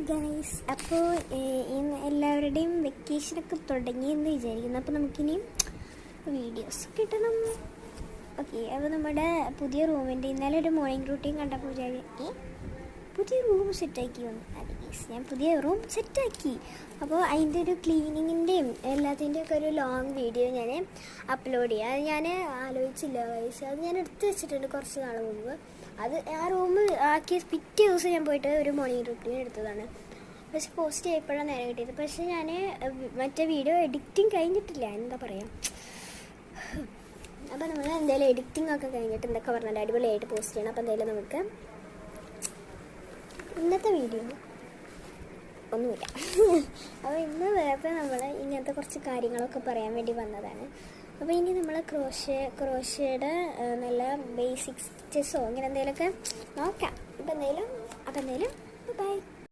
Guys, അപ്പോൾ ഇന്ന് എല്ലാവരുടെയും വെക്കേഷനൊക്കെ തുടങ്ങിയെന്ന് വിചാരിക്കുന്നു. അപ്പോൾ നമുക്കിനിയും വീഡിയോസ് കിട്ടണം. ഓക്കെ, അപ്പോൾ നമ്മുടെ പുതിയ റൂമിൻ്റെ ഇന്നലെ ഒരു മോർണിംഗ് റൂട്ടീൻ കണ്ടപ്പോൾ വിചാരിക്കും പുതിയ റൂം സെറ്റാക്കി വന്നു. അതെ ഗൈസ്, ഞാൻ പുതിയ റൂം സെറ്റാക്കി. അപ്പോൾ അതിൻ്റെ ഒരു ക്ലീനിങ്ങിൻ്റെയും എല്ലാത്തിൻ്റെയും ഒക്കെ ഒരു ലോങ് വീഡിയോ ഞാൻ അപ്ലോഡ് ചെയ്യാം. അത് ഞാൻ ആലോചിച്ചില്ല ഗൈസ്, അത് ഞാൻ എടുത്ത് വെച്ചിട്ടുണ്ട് കുറച്ച് നാൾ മുമ്പ്. അത് ആ റൂം ആക്കിയ പിറ്റേ ദിവസം ഞാൻ പോയിട്ട് ഒരു മോർണിംഗ് റൂട്ടീൻ എടുത്തതാണ്. പക്ഷെ പോസ്റ്റ് ചെയ്യപ്പോഴാണ് നേരെ കിട്ടിയത്. പക്ഷെ ഞാൻ മറ്റേ വീഡിയോ എഡിറ്റിങ് കഴിഞ്ഞിട്ടില്ല, എന്താ പറയുക. അപ്പോൾ നമ്മൾ എന്തായാലും എഡിറ്റിംഗ് ഒക്കെ കഴിഞ്ഞിട്ട് എന്തൊക്കെ പറഞ്ഞാൽ അടിപൊളിയായിട്ട് പോസ്റ്റ് ചെയ്യണം. അപ്പോൾ എന്തായാലും നമുക്ക് ഇന്നത്തെ വീഡിയോ ഒന്നുമില്ല. അപ്പോൾ ഇന്ന് വേറെ നമ്മൾ ഇങ്ങനത്തെ കുറച്ച് കാര്യങ്ങളൊക്കെ പറയാൻ വേണ്ടി വന്നതാണ്. അപ്പോൾ ഇനി നമ്മൾ ക്രോഷയുടെ നല്ല ബേസിക് സ്റ്റിച്ചസോ അങ്ങനെ എന്തെങ്കിലുമൊക്കെ നോക്കാം. അപ്പോൾ എന്തായാലും ബൈ.